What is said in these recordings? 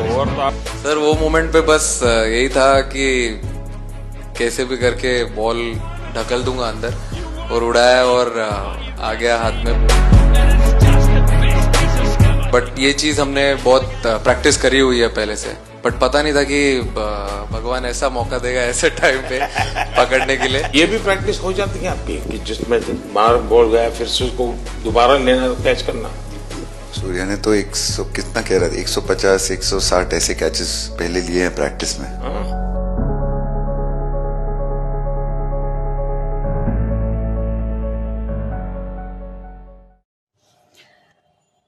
Over था sir. वो moment पे बस यही था कि कैसे भी करके बॉल ढकल दूंगा अंदर, और उड़ाया और आ गया हाथ में। बट ये चीज हमने बहुत प्रैक्टिस करी हुई है पहले से, बट पता नहीं था कि भगवान ऐसा मौका देगा ऐसे टाइम पे पकड़ने के लिए। ये भी प्रैक्टिस हो जाती है आपकी कि जिसमें मार बॉल गया फिर से उसको दोबारा लेना, कैच करना। सूर्या ने तो 100 कितना कह रहा था, 150 160 ऐसे कैचेस पहले लिए हैं प्रैक्टिस में।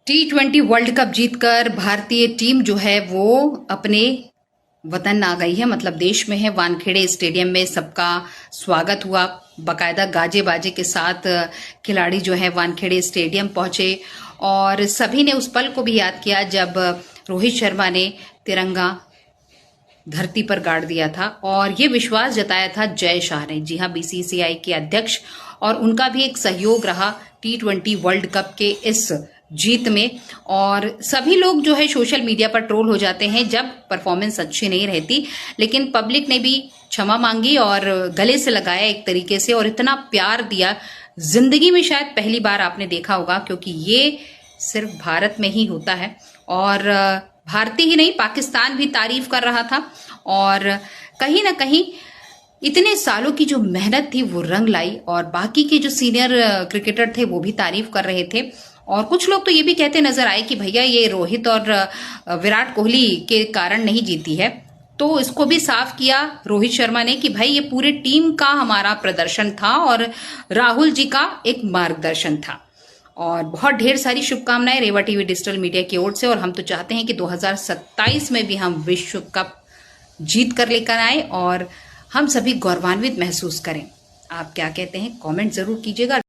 T20 वर्ल्ड कप जीतकर भारतीय टीम जो है वो अपने वतन आ गई है, मतलब देश में है। वानखेड़े स्टेडियम में सबका स्वागत हुआ, बकायदा गाजे बाजे के साथ खिलाड़ी जो है वानखेड़े स्टेडियम पहुंचे और सभी ने उस पल को भी याद किया जब रोहित शर्मा ने तिरंगा धरती पर गाड़ दिया था और ये विश्वास जताया था जय शाह ने। जी हाँ, बीसीसीआई के अध्यक्ष, और उनका भी एक सहयोग रहा T20 वर्ल्ड कप के इस जीत में। और सभी लोग जो है सोशल मीडिया पर ट्रोल हो जाते हैं जब परफॉर्मेंस अच्छी नहीं रहती, लेकिन पब्लिक ने भी क्षमा मांगी और गले से लगाया एक तरीके से, और इतना प्यार दिया जिंदगी में शायद पहली बार आपने देखा होगा, क्योंकि ये सिर्फ भारत में ही होता है। और भारतीय ही नहीं, पाकिस्तान भी तारीफ कर रहा था और कहीं ना कहीं इतने सालों की जो मेहनत थी वो रंग लाई, और बाकी के जो सीनियर क्रिकेटर थे वो भी तारीफ कर रहे थे। और कुछ लोग तो ये भी कहते नजर आए कि भैया ये रोहित और विराट कोहली के कारण नहीं जीती है, तो इसको भी साफ किया रोहित शर्मा ने कि भाई ये पूरे टीम का हमारा प्रदर्शन था और राहुल जी का एक मार्गदर्शन था। और बहुत ढेर सारी शुभकामनाएं रेवा टीवी डिजिटल मीडिया की ओर से, और हम तो चाहते हैं कि 2027 में भी हम विश्व कप जीत कर लेकर आए और हम सभी गौरवान्वित महसूस करें। आप क्या कहते हैं, कमेंट जरूर कीजिएगा।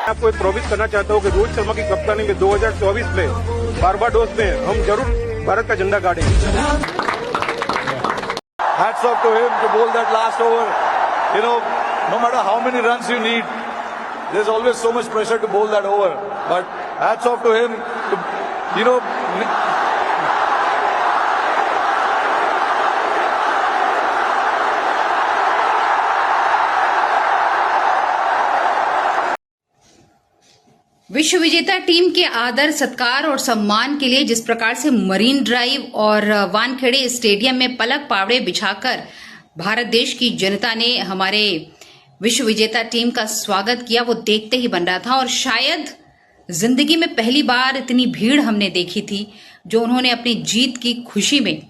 आपको एक प्रॉमिस करना चाहता हूँ कि रोहित शर्मा की कप्तानी में 2024 में बारबाडोस में हम जरूर भारत का झंडा गाड़ेंगे। Hats off to him to bowl that last over. You know, no matter how many runs you need, there's always so much pressure to bowl that over. But hats off to him to, you know. विश्व विजेता team के आदर सत्कार और सम्मान के लिए जिस प्रकार से मरीन ड्राइव और वानखेड़े स्टेडियम में पलक पावड़े बिछाकर भारत देश की जनता ने हमारे विश्व विजेता टीम का स्वागत किया, वो देखते ही बन रहा था। और शायद जिंदगी में पहली बार इतनी भीड़ हमने देखी थी जो उन्होंने अपनी जीत की खुशी में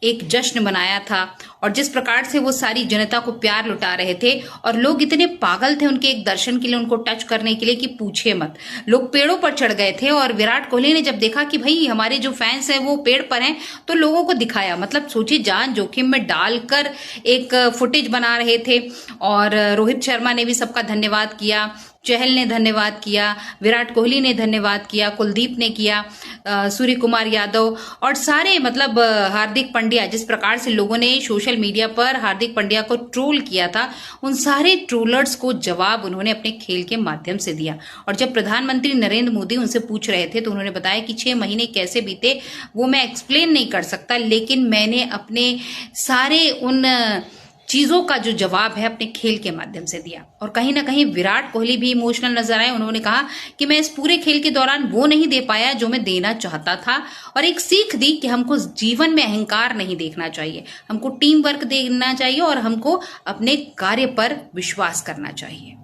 एक जश्न मनाया था, और जिस प्रकार से वो सारी जनता को प्यार लुटा रहे थे और लोग इतने पागल थे उनके एक दर्शन के लिए, उनको टच करने के लिए कि पूछिए मत। लोग पेड़ों पर चढ़ गए थे और विराट कोहली ने जब देखा कि भाई हमारे जो फैंस हैं वो पेड़ पर हैं तो लोगों को दिखाया, मतलब सोचिए जान जोखिम में डालकर एक फुटेज बना रहे थे। और रोहित शर्मा ने भी सबका धन्यवाद किया, चहल ने धन्यवाद किया, विराट कोहली ने धन्यवाद किया, कुलदीप ने किया, सूर्य कुमार यादव और सारे, मतलब हार्दिक पांड्या, जिस प्रकार से लोगों ने सोशल मीडिया पर हार्दिक पांड्या को ट्रोल किया था, उन सारे ट्रोलर्स को जवाब उन्होंने अपने खेल के माध्यम से दिया। और जब प्रधानमंत्री नरेंद्र मोदी उनसे पूछ रहे थे तो उन्होंने बताया कि 6 महीने कैसे बीते वो मैं एक्सप्लेन नहीं कर सकता, लेकिन मैंने अपने सारे उन चीजों का जो जवाब है अपने खेल के माध्यम से दिया। और कहीं ना कहीं विराट कोहली भी इमोशनल नजर आए। उन्होंने कहा कि मैं इस पूरे खेल के दौरान वो नहीं दे पाया जो मैं देना चाहता था, और एक सीख दी कि हमको जीवन में अहंकार नहीं देखना चाहिए, हमको टीम वर्क देखना चाहिए और हमको अपने कार्य पर विश्वास करना चाहिए।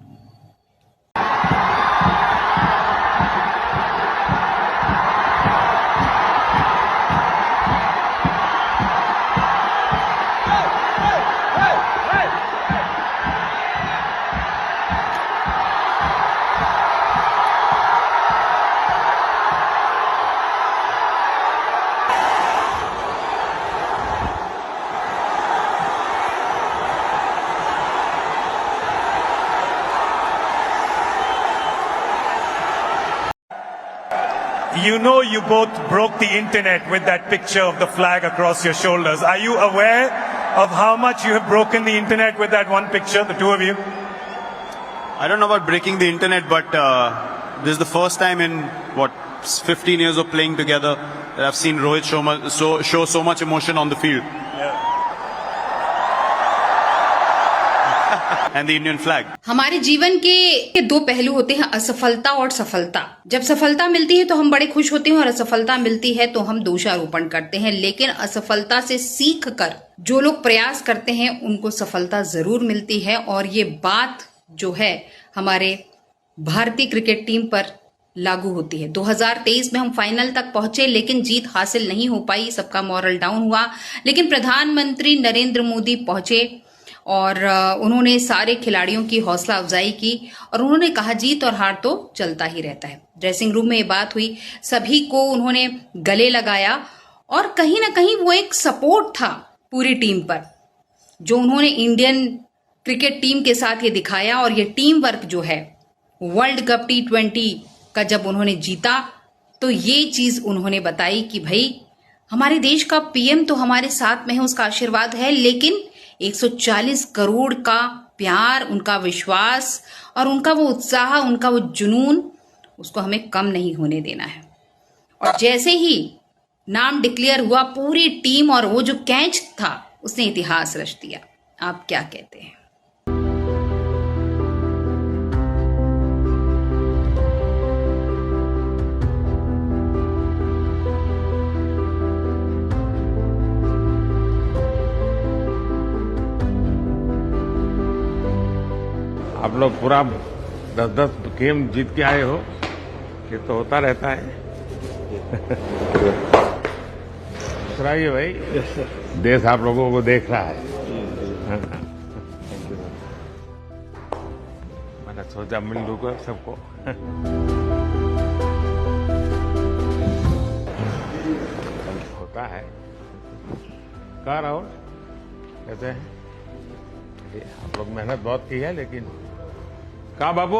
You know you both broke the internet with that picture of the flag across your shoulders. Are you aware of how much you have broken the internet with that one picture, the two of you? I don't know about breaking the internet, but this is the first time in, 15 years of playing together that I've seen Rohit show so much emotion on the field. And the Indian flag. हमारे जीवन के दो पहलू होते हैं, असफलता और सफलता। जब सफलता मिलती है तो हम बड़े खुश होते हैं और असफलता मिलती है तो हम दोषारोपण करते हैं। लेकिन असफलता से सीख कर जो लोग प्रयास करते हैं उनको सफलता जरूर मिलती है। और ये बात जो है हमारे भारतीय क्रिकेट टीम पर लागू होती है। 2023 में हम फाइनल तक पहुंचे लेकिन जीत हासिल नहीं हो पाई, सबका मॉरल डाउन हुआ। लेकिन प्रधानमंत्री नरेंद्र मोदी पहुंचे और उन्होंने सारे खिलाड़ियों की हौसला अफजाई की और उन्होंने कहा जीत और हार तो चलता ही रहता है। ड्रेसिंग रूम में ये बात हुई, सभी को उन्होंने गले लगाया और कहीं ना कहीं वो एक सपोर्ट था पूरी टीम पर जो उन्होंने इंडियन क्रिकेट टीम के साथ ये दिखाया। और ये टीम वर्क जो है वर्ल्ड कप T20 का जब उन्होंने जीता तो ये चीज उन्होंने बताई कि भाई हमारे देश का पीएम तो हमारे साथ में है, उसका आशीर्वाद है, लेकिन 140 करोड़ का प्यार, उनका विश्वास और उनका वो उत्साह, उनका वो जुनून, उसको हमें कम नहीं होने देना है। और जैसे ही नाम डिक्लेयर हुआ पूरी टीम और वो जो कैच था उसने इतिहास रच दिया। आप क्या कहते हैं? आप लोग पूरा 10-10 गेम जीत के आए हो, ये तो होता रहता है। सुनाइए भाई, देश आप लोगों को देख रहा है। मैंने सोचा मिल लूंगा सबको। होता है। कहा राहुल कहते हैं आप लोग मेहनत बहुत की है, लेकिन कहा बाबू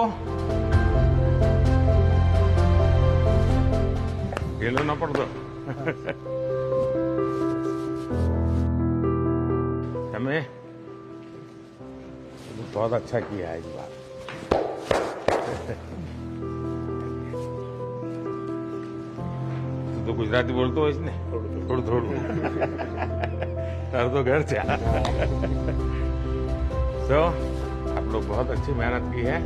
खेलो ना पड़ दो। हमें बहुत अच्छा किया है इस बार। तो गुजराती बोलते हो इसने थोड़ा तर तो घर से। तो आप लोग बहुत अच्छी मेहनत की है।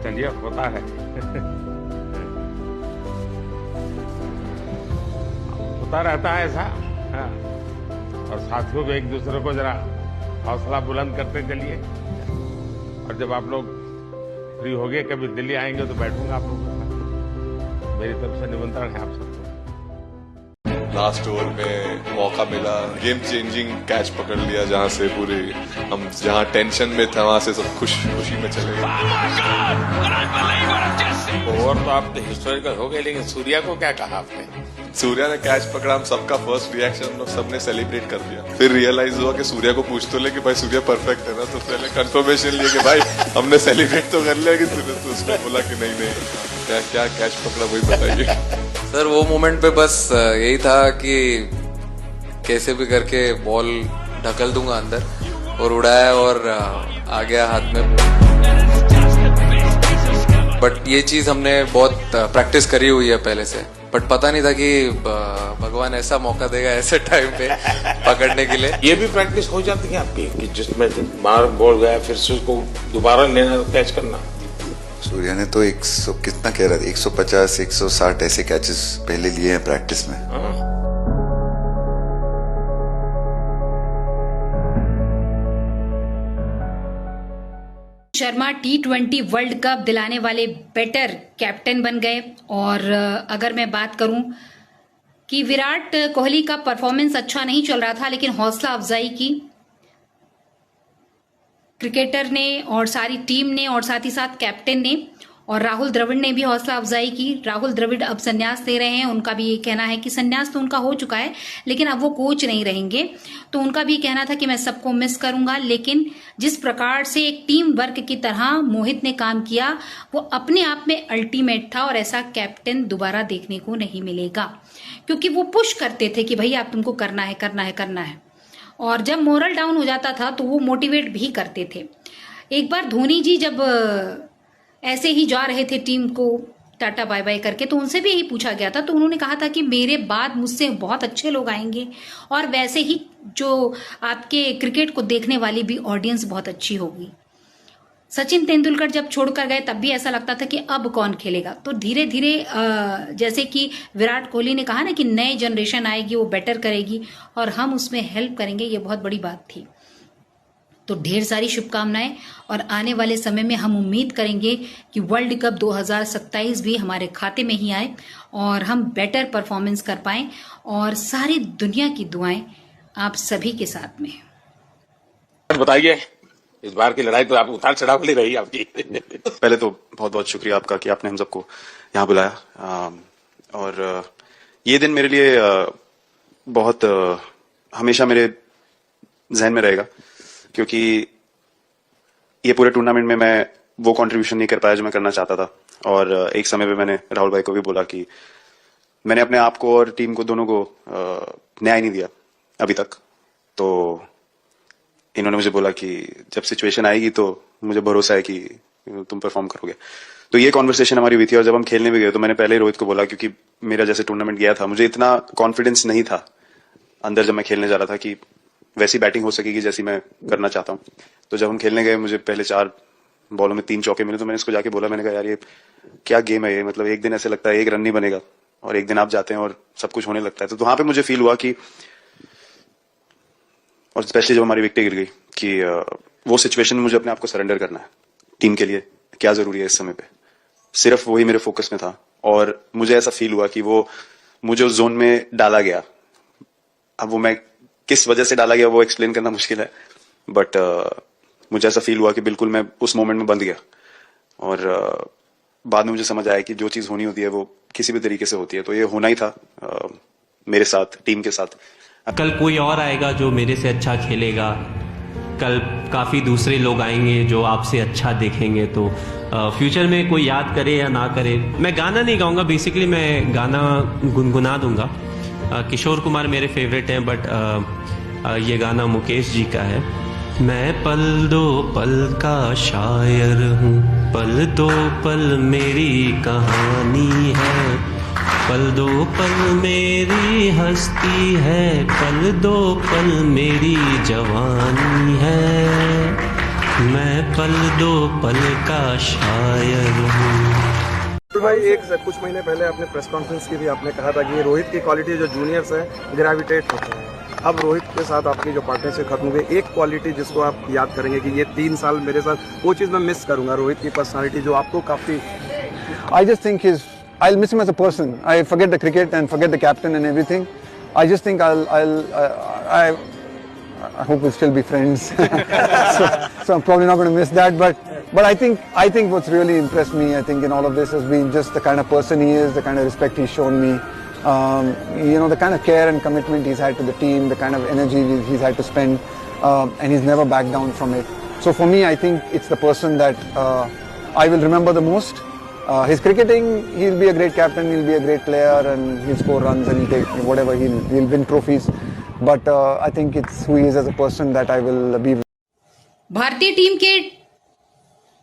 चलिए होता है। होता रहता है ऐसा। हाँ। और साथियों को एक दूसरे को जरा हौसला बुलंद करते चलिए। और जब आप लोग फ्री हो गए कभी दिल्ली आएंगे तो बैठूंगा आप लोगों के साथ। मेरी तरफ से निमंत्रण है आप सबको। लास्ट ओवर में मौका मिला, गेम चेंजिंग कैच पकड़ लिया, जहां से पूरे हम जहां टेंशन में थे वहां से सब खुशी में चले गए। ओवर तो आप हिस्टोरिकल हो गए, लेकिन सूर्या को क्या कहा आपने? सूर्या ने कैच पकड़ा, हम सबका फर्स्ट रिएक्शन हम लोग सबने सेलिब्रेट कर दिया। फिर रियलाइज हुआ कि सूर्या को पूछ तो ले कि भाई सूर्या परफेक्ट है ना, तो पहले कंफर्मेशन लिए कि भाई हमने सेलिब्रेट तो कर लिया, कि तो उसने बोला कि नहीं क्या कैच पकड़ा वही बताइए। सर वो मोमेंट पे बस यही था कि कैसे भी करके बॉल ढकल दूंगा अंदर और उड़ाया और आ गया हाथ में। बट ये चीज हमने बहुत प्रैक्टिस करी हुई है पहले से। बट पता नहीं था कि भगवान ऐसा मौका देगा ऐसे टाइम पे पकड़ने के लिए। ये भी प्रैक्टिस हो जाती है आपकी कि जिसमें बाहर बॉल गया फिर से उसको दोबारा लेना कैच करना। सूर्या ने तो 100 कितना कह रहा था 150 160 ऐसे कैचेस पहले लिए हैं प्रैक्टिस में। शर्मा T20 वर्ल्ड कप दिलाने वाले बेटर कैप्टन बन गए। और अगर मैं बात करूं कि विराट कोहली का परफॉर्मेंस अच्छा नहीं चल रहा था, लेकिन हौसला अफजाई की क्रिकेटर ने और सारी टीम ने और साथ ही साथ कैप्टन ने और राहुल द्रविड़ ने भी हौसला अफजाई की। राहुल द्रविड़ अब संन्यास ले रहे हैं। उनका भी ये कहना है कि संन्यास तो उनका हो चुका है, लेकिन अब वो कोच नहीं रहेंगे। तो उनका भी कहना था कि मैं सबको मिस करूंगा, लेकिन जिस प्रकार से एक टीम वर्क की तरह मोहित ने काम किया वो अपने आप में अल्टीमेट था। और ऐसा कैप्टन दोबारा देखने को नहीं मिलेगा, क्योंकि वो पुश करते थे कि भाई आप तुमको करना है करना है करना है। और जब मोरल डाउन हो जाता था तो वो मोटिवेट भी करते थे। एक बार धोनी जी जब ऐसे ही जा रहे थे टीम को टाटा बाय बाय करके, तो उनसे भी यही पूछा गया था, तो उन्होंने कहा था कि मेरे बाद मुझसे बहुत अच्छे लोग आएंगे और वैसे ही जो आपके क्रिकेट को देखने वाली भी ऑडियंस बहुत अच्छी होगी। सचिन तेंदुलकर जब छोड़कर गए तब भी ऐसा लगता था कि अब कौन खेलेगा। तो धीरे धीरे जैसे कि विराट कोहली ने कहा ना कि नई जनरेशन आएगी, वो बेटर करेगी और हम उसमें हेल्प करेंगे, ये बहुत बड़ी बात थी। तो ढेर सारी शुभकामनाएं और आने वाले समय में हम उम्मीद करेंगे कि वर्ल्ड कप 2027 भी हमारे खाते में ही आए और हम बेटर परफॉर्मेंस कर पाएं। और सारी दुनिया की दुआएं आप सभी के साथ में। बताइए, इस बार की लड़ाई तो आप उतार चढ़ाव वाली रही आपकी। पहले तो बहुत बहुत शुक्रिया आपका कि आपने हम सबको यहाँ बुलाया। और ये दिन मेरे लिए बहुत हमेशा मेरे जहन में रहेगा, क्योंकि ये पूरे टूर्नामेंट में मैं वो कंट्रीब्यूशन नहीं कर पाया जो मैं करना चाहता था। और एक समय पे मैंने राहुल भाई को भी बोला कि मैंने अपने आप को और टीम को दोनों को न्याय नहीं दिया अभी तक। तो इन्होंने मुझे बोला कि जब सिचुएशन आएगी तो मुझे भरोसा है कि तुम परफॉर्म करोगे। तो ये कॉन्वर्सेशन हमारी हुई थी। और जब हम खेलने भी गए तो मैंने पहले ही रोहित को बोला, क्योंकि मेरा जैसे टूर्नामेंट गया था मुझे इतना कॉन्फिडेंस नहीं था अंदर जब मैं खेलने जा रहा था कि वैसी बैटिंग हो सकेगी जैसी मैं करना चाहता हूँ। तो जब हम खेलने गए मुझे पहले 4 बॉलों में 3 चौके मिले, तो मैंने इसको जाके बोला, मैंने कहा यार ये क्या गेम है ये, मतलब एक दिन ऐसे लगता है 1 रन नहीं बनेगा और एक दिन आप जाते हैं और सब कुछ होने लगता है। तो वहां पे मुझे फील हुआ कि, और स्पेशली जब हमारी विकेट गिर गई, कि वो सिचुएशन में मुझे अपने आप को सरेंडर करना है। टीम के लिए क्या जरूरी है इस समय पे, सिर्फ वही मेरे फोकस में था। और मुझे ऐसा फील हुआ कि वो मुझे उस जोन में डाला गया। अब वो मैं किस वजह से डाला गया वो एक्सप्लेन करना मुश्किल है, बट मुझे ऐसा फील हुआ कि बिल्कुल मैं उस मोमेंट में बंध गया। और बाद में मुझे समझ आया कि जो चीज होनी होती है वो किसी भी तरीके से होती है। तो ये होना ही था मेरे साथ, टीम के साथ। कल कोई और आएगा जो मेरे से अच्छा खेलेगा, कल काफ़ी दूसरे लोग आएंगे जो आपसे अच्छा देखेंगे। तो फ्यूचर में कोई याद करे या ना करे, मैं गाना नहीं गाऊंगा, बेसिकली मैं गाना गुनगुना दूंगा। किशोर कुमार मेरे फेवरेट हैं, बट ये गाना मुकेश जी का है। मैं पल दो पल का शायर हूँ, पल दो पल मेरी कहानी है, पल दो पल मेरी हस्ती है, पल दो पल मेरी जवानी है, मैं पल दो पल का शायर हूँ। भाई कुछ महीने पहले आपने प्रेस कॉन्फ्रेंस की भी आपने कहा था कि रोहित की क्वालिटी जो जूनियर्स है ग्रेविटेट होते हैं। अब रोहित के साथ आपकी जो पार्टनरशिप खत्म हो गई, एक क्वालिटी जिसको आप याद करेंगे कि ये 3 साल मेरे साथ, वो चीज़ मैं मिस करूंगा, रोहित की पर्सनालिटी जो आपको काफ़ी। I just think I'll miss him as a person. I forget the cricket and forget the captain and everything. I just think I hope we'll still be friends. so I'm probably not going to miss that. But I think what's really impressed me, I think in all of this has been just the kind of person he is, the kind of respect he's shown me. The kind of care and commitment he's had to the team, the kind of energy he's had to spend, and he's never backed down from it. So for me, I think it's the person that I will remember the most. His cricketing, he'll be a great captain, he'll be a great player, and he'll score runs and he'll take whatever, he'll win trophies. But I think it's who he is as a person that I will be. भारतीय team के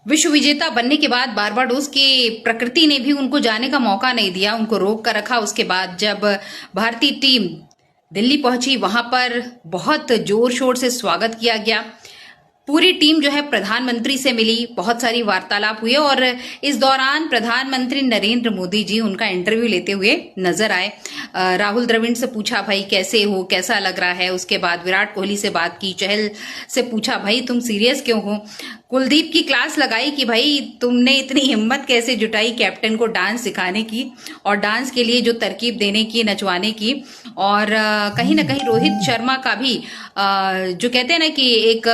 विश्व विजेता बनने के बाद Barbados की प्रकृति ने भी उनको जाने का मौका नहीं दिया, उनको रोक कर रखा। उसके बाद जब भारतीय टीम दिल्ली पहुंची, वहां पर बहुत जोर शोर से स्वागत किया गया। पूरी टीम जो है प्रधानमंत्री से मिली, बहुत सारी वार्तालाप हुए और इस दौरान प्रधानमंत्री नरेंद्र मोदी जी उनका इंटरव्यू लेते हुए नजर आए। राहुल द्रविड़ से पूछा, भाई कैसे हो, कैसा लग रहा है। उसके बाद विराट कोहली से बात की, चहल से पूछा, भाई तुम सीरियस क्यों हो। कुलदीप की क्लास लगाई कि भाई तुमने इतनी हिम्मत कैसे जुटाई कैप्टन को डांस सिखाने की और डांस के लिए जो तरकीब देने की, नचवाने की। और कहीं ना कहीं रोहित शर्मा का भी जो कहते हैं ना कि एक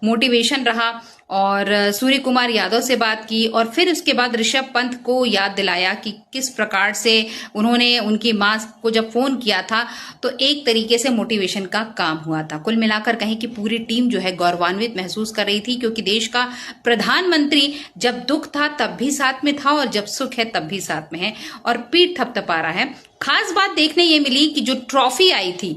मोटिवेशन रहा। और सूर्य कुमार यादव से बात की और फिर उसके बाद ऋषभ पंत को याद दिलाया कि किस प्रकार से उन्होंने उनकी मां को जब फोन किया था तो एक तरीके से मोटिवेशन का काम हुआ था। कुल मिलाकर कहें कि पूरी टीम जो है गौरवान्वित महसूस कर रही थी, क्योंकि देश का प्रधानमंत्री जब दुख था तब भी साथ में था और जब सुख है तब भी साथ में है और पीठ थपथपा रहा है। खास बात देखने ये मिली कि जो ट्रॉफी आई थी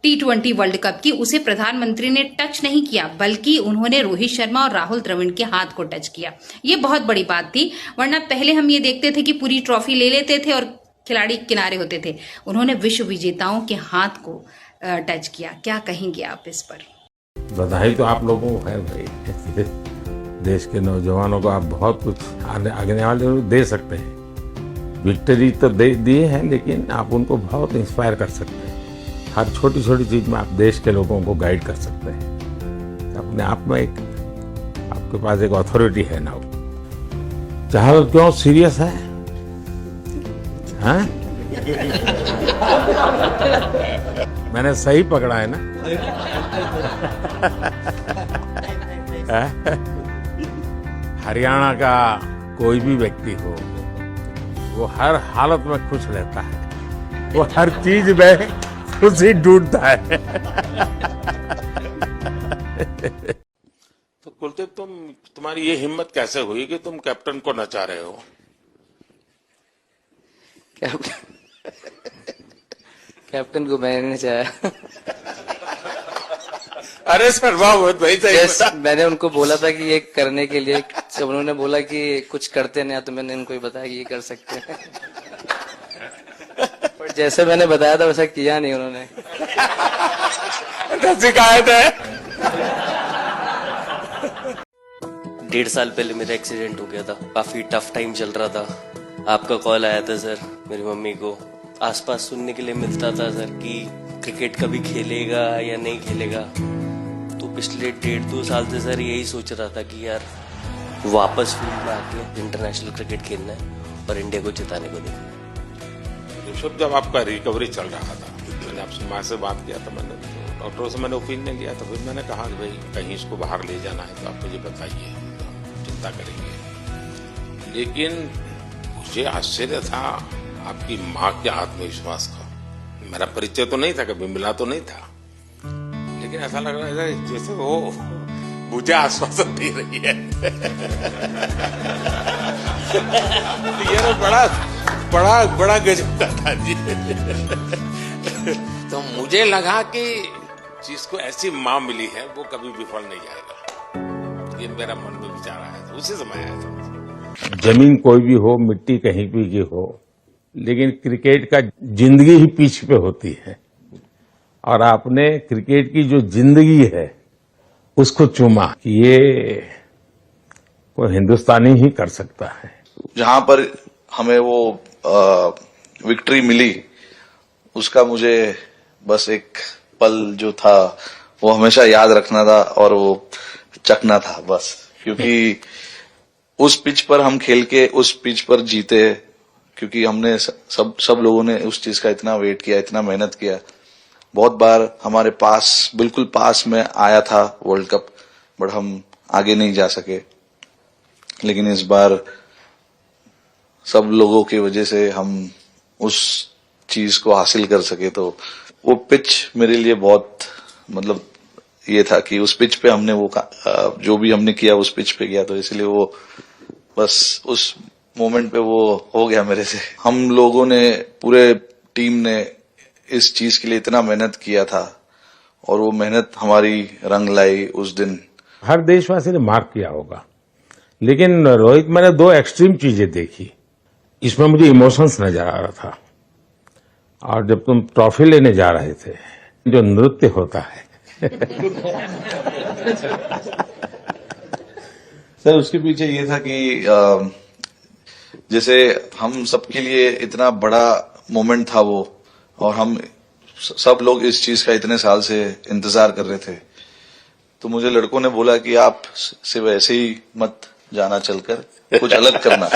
T20 वर्ल्ड कप की, उसे प्रधानमंत्री ने टच नहीं किया, बल्कि उन्होंने रोहित शर्मा और राहुल द्रविड़ के हाथ को टच किया। ये बहुत बड़ी बात थी, वरना पहले हम ये देखते थे कि पूरी ट्रॉफी ले लेते थे और खिलाड़ी किनारे होते थे। उन्होंने विश्व विजेताओं के हाथ को टच किया। क्या कहेंगे आप इस पर? बधाई तो आप लोगों को है भाई, देश के नौजवानों को आप बहुत कुछ आगे वाले लोग दे सकते हैं। विक्ट्री तो दिए हैं, लेकिन आप उनको बहुत इंस्पायर कर सकते हैं। हर छोटी छोटी चीज में आप देश के लोगों को गाइड कर सकते हैं। अपने आप में एक आपके पास एक अथॉरिटी है ना। चहल क्यों सीरियस है, हाँ? मैंने सही पकड़ा है ना? हरियाणा का कोई भी व्यक्ति हो, वो हर हालत में खुश रहता है, वो हर चीज में खुशी ढूंढता है। तो कुलदीप, तुम्हारी ये हिम्मत कैसे हुई कि तुम कैप्टन को नचा रहे हो? कैप्टन को मैंने नचाया। अरे सर वाह, भाई मैंने उनको बोला था कि ये करने के लिए, जब उन्होंने बोला कि कुछ करते नहीं तो मैंने उनको ही बताया कि ये कर सकते हैं। पर जैसे मैंने बताया था वैसा किया नहीं उन्होंने। शिकायत है। 1.5 साल पहले मेरा एक्सीडेंट हो गया था, काफी टफ टाइम चल रहा था। आपका कॉल आया था सर, मेरी मम्मी को आसपास सुनने के लिए मिलता था सर कि क्रिकेट कभी खेलेगा या नहीं खेलेगा। तो पिछले 1.5-2 साल से सर यही सोच रहा था कि यार वापस फील्ड में आके इंटरनेशनल क्रिकेट खेलना है और इंडिया को जिताने को देखना है। ऋषभ, जब आपका रिकवरी चल रहा था, मैंने आपसे माँ से बात किया था, मैंने डॉक्टरों से मैंने ओपिनियन लिया था। फिर मैंने कहा कि भाई कहीं इसको बाहर ले जाना है तो आप मुझे बताइए, तो चिंता करेंगे। लेकिन मुझे आश्चर्य था आपकी माँ के आत्मविश्वास का। मेरा परिचय तो नहीं था, कभी मिला तो नहीं था, लेकिन ऐसा लग रहा है जैसे वो मुझे आश्वासन दे रही है। ये बड़ा गजब का था जी। तो मुझे लगा कि जिसको ऐसी माँ मिली है वो कभी विफल नहीं जाएगा। ये मेरा मन में विचार आया था, उसी समय आया था। जमीन कोई भी हो, मिट्टी कहीं भी की हो, लेकिन क्रिकेट का जिंदगी ही पिच पे होती है। और आपने क्रिकेट की जो जिंदगी है उसको चुमा कि ये कोई हिंदुस्तानी ही कर सकता है। जहां पर हमें वो विक्ट्री मिली, उसका मुझे बस एक पल जो था वो हमेशा याद रखना था और वो चखना था बस। क्योंकि उस पिच पर हम खेल के उस पिच पर जीते, क्योंकि हमने सब लोगों ने उस चीज का इतना वेट किया, इतना मेहनत किया। बहुत बार हमारे पास, बिल्कुल पास में आया था वर्ल्ड कप, बट हम आगे नहीं जा सके। लेकिन इस बार सब लोगों की वजह से हम उस चीज को हासिल कर सके। तो वो पिच मेरे लिए बहुत, मतलब ये था कि उस पिच पे हमने वो जो भी हमने किया उस पिच पे किया, तो इसलिए वो बस उस मोमेंट पे वो हो गया मेरे से। हम लोगों ने, पूरे टीम ने इस चीज के लिए इतना मेहनत किया था और वो मेहनत हमारी रंग लाई उस दिन। हर देशवासी ने मार्क किया होगा लेकिन रोहित, मैंने दो एक्सट्रीम चीजें देखी। इसमें मुझे इमोशंस नजर आ रहा था। और जब तुम ट्रॉफी लेने जा रहे थे, जो नृत्य होता है सर उसके पीछे ये था कि जैसे हम सबके लिए इतना बड़ा मोमेंट था वो, और हम सब लोग इस चीज का इतने साल से इंतजार कर रहे थे, तो मुझे लड़कों ने बोला कि आप सिर्फ ऐसे ही मत जाना, चलकर कुछ अलग करना।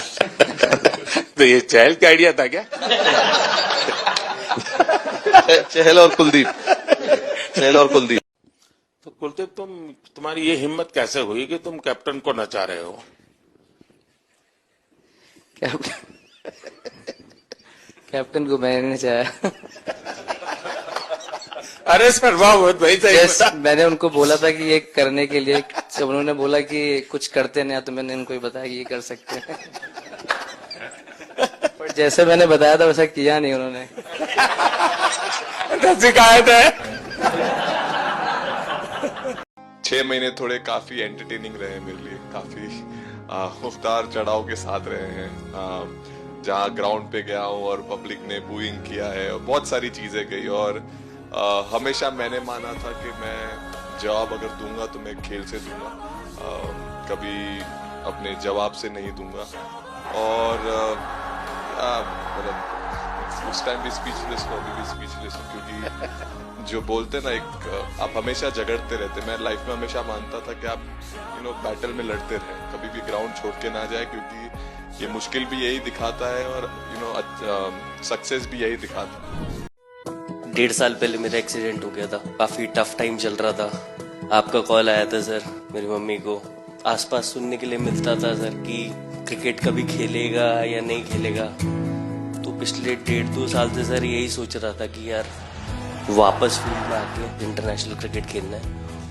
तो ये चहल का आइडिया था क्या? चहल और कुलदीप, चहल और कुलदीप। तो कुलदीप, तुम्हारी ये हिम्मत कैसे हुई कि तुम कैप्टन को नचा रहे हो? कैप्टन को मैंने नहीं चाहा। अरे सर, वाह, बहुत भाई सही। मैंने उनको बोला था कि ये करने के लिए, जब उन्होंने बोला कि कुछ करते नहीं, तो मैंने इनको ही बताया कि ये कर सकते हैं। पर जैसे मैंने बताया था वैसा किया नहीं उन्होंने। शिकायत है। 6 महीने थोड़े काफी एंटरटेनिंग रहे मेरे लिए, काफी उतार चढ़ाव के साथ रहे हैं। जहाँ ग्राउंड पे गया हूँ और पब्लिक ने बूइंग किया है और बहुत सारी चीजें गई, और हमेशा मैंने माना था कि मैं जवाब अगर दूंगा तो मैं खेल से दूंगा, कभी अपने जवाब से नहीं दूंगा। और मतलब उस टाइम भी स्पीचलेस हूँ, अभी भी स्पीचलेस हूँ, क्योंकि जो बोलते ना, एक आप हमेशा झगड़ते रहते। मैं लाइफ में हमेशा मानता था कि आप बैटल में लड़ते रहें, कभी भी ग्राउंड छोड़ के ना जाए, क्योंकि ये मुश्किल भी यही दिखाता है और सक्सेस भी यही दिखाता है। 1.5 साल पहले मेरा एक्सीडेंट हो गया था, काफी टफ टाइम चल रहा था। आपका कॉल आया था सर, मेरी मम्मी को आसपास सुनने के लिए मिलता था सर कि क्रिकेट कभी खेलेगा या नहीं खेलेगा। तो पिछले 1.5-2 साल से सर यही सोच रहा था कि यार वापस फील्ड में आके इंटरनेशनल क्रिकेट खेलना है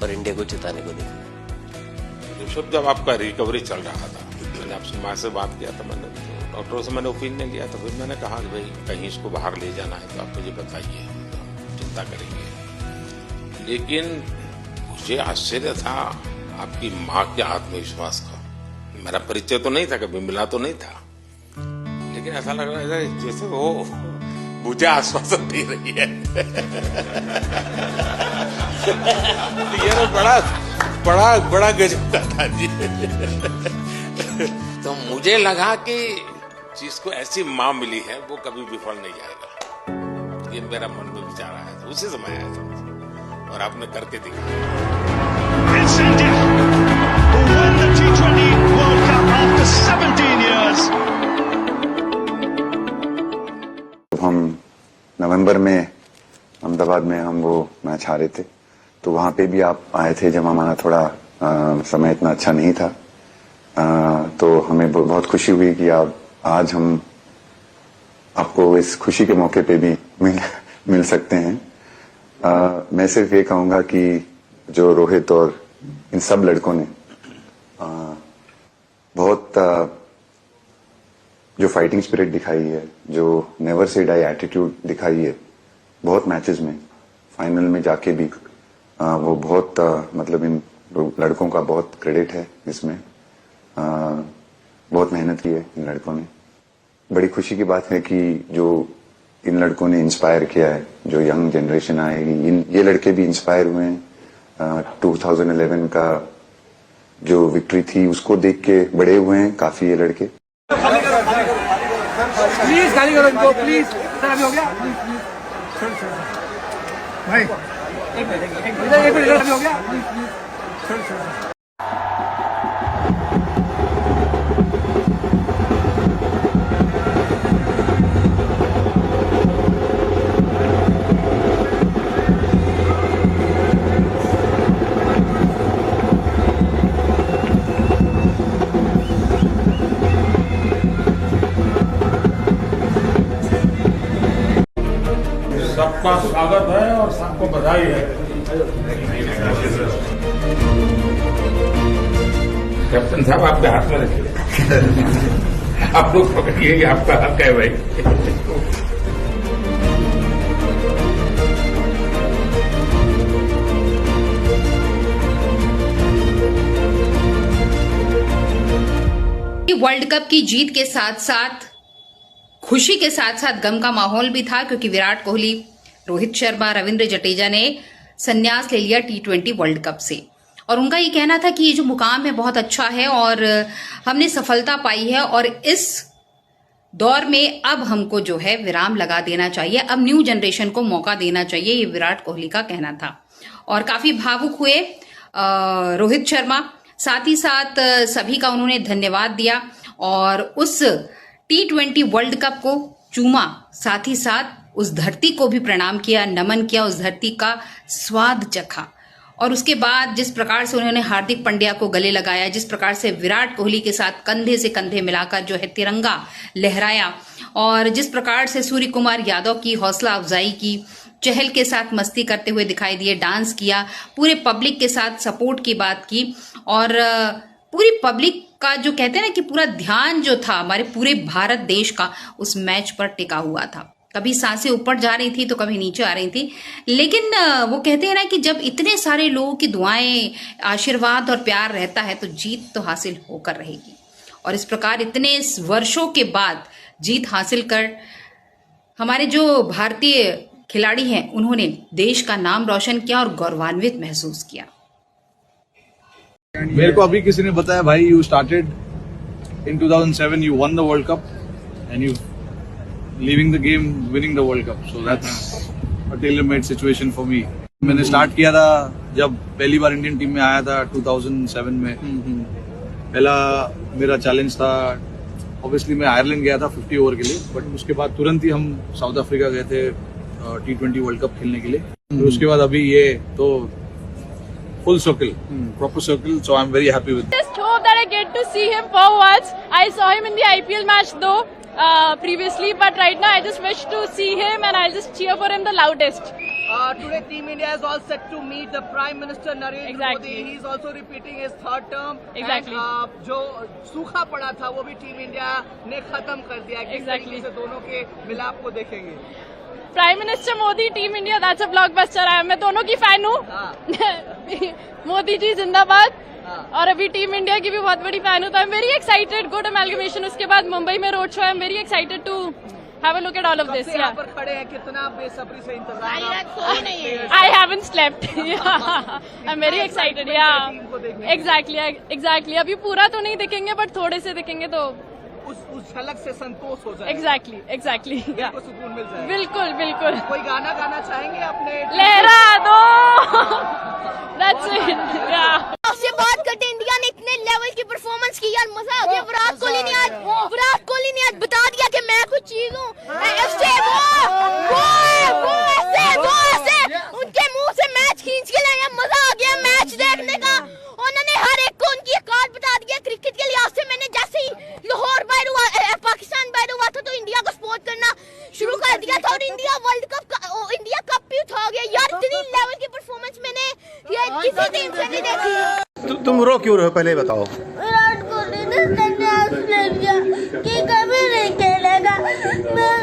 और इंडिया को जिताने को देखना है। ऋषभ, जब आपका रिकवरी चल रहा था, मैंने आपसे माँ से बात किया था, मैंने डॉक्टरों से मैंने ओपिनियन लिया था, फिर मैंने कहा कि भाई कहीं इसको बाहर ले जाना है तो आप मुझे बताइए, चिंता करेंगे। लेकिन मुझे आश्चर्य था आपकी माँ के आत्मविश्वास का। मेरा परिचय तो नहीं था, कभी मिला तो नहीं था, लेकिन ऐसा लग रहा है जैसे वो मुझे आश्वासन दे रही है। ये बड़ा गजब था जी। तो मुझे लगा कि जिसको ऐसी माँ मिली है वो कभी विफल नहीं जाएगा। ये मेरा मन में विचार आया था, उसी समय आया था, और आपने करके दिखाया। हम नवंबर में अहमदाबाद में हम वो मैच हारे थे, तो वहां पे भी आप आए थे जब हमारा थोड़ा समय इतना अच्छा नहीं था। तो हमें बहुत खुशी हुई कि आज हम आपको इस खुशी के मौके पे भी मिल सकते हैं। मैं सिर्फ ये कहूंगा कि जो रोहित और इन सब लड़कों ने बहुत जो फाइटिंग स्पिरिट दिखाई है, जो नेवर से डाई एटीट्यूड दिखाई है बहुत मैचेस में, फाइनल में जाके भी वो बहुत मतलब इन लड़कों का बहुत क्रेडिट है इसमें। बहुत मेहनत की है इन लड़कों ने। बड़ी खुशी की बात है कि जो इन लड़कों ने इंस्पायर किया है, जो यंग जनरेशन आएगी, ये लड़के भी इंस्पायर हुए हैं। 2011 का जो विक्ट्री थी उसको देख के बड़े हुए हैं काफी ये लड़के। प्लीज गाली करो इनको, प्लीज। सर अभी हो गया, प्लीज भाई, एक मिनट अभी हो गया, प्लीज। सबका स्वागत है और सबको बधाई है। कैप्टन साहब, आपके हाथ में रखिए। आप लोग पकड़िए कि आपका हक है भाई। वर्ल्ड कप की जीत के साथ साथ खुशी के साथ साथ गम का माहौल भी था, क्योंकि विराट कोहली, रोहित शर्मा, रविंद्र जडेजा ने संन्यास ले लिया T20 वर्ल्ड कप से। और उनका ये कहना था कि ये जो मुकाम है बहुत अच्छा है और हमने सफलता पाई है और इस दौर में अब हमको जो है विराम लगा देना चाहिए, अब न्यू जनरेशन को मौका देना चाहिए, ये विराट कोहली का कहना था। और काफी भावुक हुए रोहित शर्मा, साथ ही साथ सभी का उन्होंने धन्यवाद दिया और उस T20 वर्ल्ड कप को चूमा, साथ ही साथ उस धरती को भी प्रणाम किया, नमन किया, उस धरती का स्वाद चखा। और उसके बाद जिस प्रकार से उन्होंने हार्दिक पांड्या को गले लगाया, जिस प्रकार से विराट कोहली के साथ कंधे से कंधे मिलाकर जो है तिरंगा लहराया, और जिस प्रकार से सूर्य कुमार यादव की हौसला अफजाई की, चहल के साथ मस्ती करते हुए दिखाई दिए, डांस किया, पूरे पब्लिक के साथ सपोर्ट की बात की और पूरी पब्लिक का जो कहते हैं ना कि पूरा ध्यान जो था हमारे पूरे भारत देश का उस मैच पर टिका हुआ था। कभी सांसें ऊपर जा रही थी तो कभी नीचे आ रही थी, लेकिन वो कहते हैं ना कि जब इतने सारे लोगों की दुआएं, आशीर्वाद और प्यार रहता है तो जीत तो हासिल होकर रहेगी। और इस प्रकार इतने वर्षों के बाद जीत हासिल कर हमारे जो भारतीय खिलाड़ी हैं उन्होंने देश का नाम रोशन किया और गौरवान्वित महसूस किया। मेरे को अभी किसी ने बताया, भाई you started in 2007, you one the world cup and you leaving the game winning the world cup, so that's a tailor made situation for me. मैंने स्टार्ट किया था जब पहली बार इंडियन टीम में आया था 2007 में। पहला मेरा चैलेंज था, ऑब्वियसली मैं आयरलैंड गया था 50 ओवर के लिए, बट उसके बाद तुरंत ही हम साउथ अफ्रीका गए थे T20 वर्ल्ड कप खेलने के लिए। तो उसके बाद अभी ये तो full circle, proper circle, so I'm very happy with it. Just hope that I get to see him for once. I saw him in the IPL match though previously, but right now I just wish to see him and I'll just cheer for him the loudest. Today Team India is all set to meet the Prime Minister Narendra Modi. He's also repeating his third term. Exactly. And, जो सूखा पड़ा था वो भी team India ने खत्म कर दिया। किस तरीके से दोनों के मिलाप को देखेंगे? Prime minister Modi, team India, that's a blockbuster है। मैं दोनों की फैन हूँ। मोदी जी जिंदाबाद। और अभी टीम इंडिया की भी बहुत बड़ी फैन हूँ, तो I am very excited. Good amalgamation, उसके बाद मुंबई में road show, I am very excited to have a look at all of this. यहाँ पर खड़े हैं, कितना बेसब्री से इंतजार। I haven't slept. I am very excited. Yeah exactly. अभी पूरा तो नहीं दिखेंगे बट थोड़े से दिखेंगे तो उस झलक से संतोष हो जाए। एग्जैक्टली। सुकून मिल जाए। बिल्कुल। कोई गाना गाना चाहेंगे अपने? लहरा दो। That's it. आपसे बात करते, इंडिया ने इतने लेवल की परफॉर्मेंस की यार, मजा आ गया। विराट कोहली ने आज बता दिया कि मैं कुछ चीज हूँ। वो ऐसे उनके मुंह से मैच खींच के लाया, मजा आ गया मैच देखने का। उन्होंने हर एक को उनकी औकात बता दिया। क्रिकेट के लिहाज से मैंने जैसे ही लाहौर बाहर हुआ, पाकिस्तान बाहर हुआ था, तो इंडिया को सपोर्ट करना शुरू कर दिया था और India world cup India cup भी उठा गया यार। इतनी लेवल की परफॉर्मेंस मैंने किसी टीम से नहीं देखी। तुम रो क्यों रहे हो, पहले बताओ। विराट कोहली ने संन्यास ले लिया कि कभी नहीं खेलेगा। मैं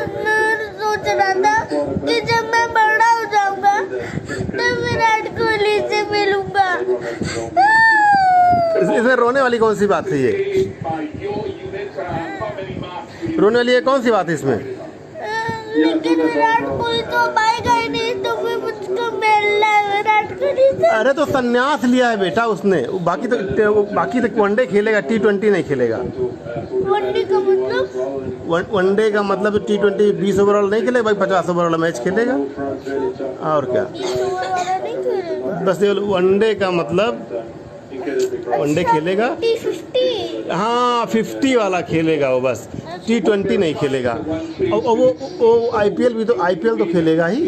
सोच रहा था कि जब मैं बड़ा हो जाऊंगा तो विराट कोहली से मिलूंगा। इसमें रोने वाली कौन सी बात है? ये रोने वाली है कौन सी बात है इसमें? लेकिन विराट कोहली तो आएगा ही नहीं, तो मैं मुझको मिलना है विराट कोहली से। अरे तो संन्यास लिया है बेटा उसने, बाकी तो वनडे खेलेगा, T20 नहीं खेलेगा। वनडे का मतलब? वनडे का मतलब T20 20 ओवर वाला नहीं खेलेगा भाई, 50 ओवर वाला मैच खेलेगा। और क्या, बस वनडे का मतलब वनडे खेलेगा। हाँ 50 वाला खेलेगा वो, बस T20 नहीं खेलेगा। और वो IPL तो खेलेगा ही।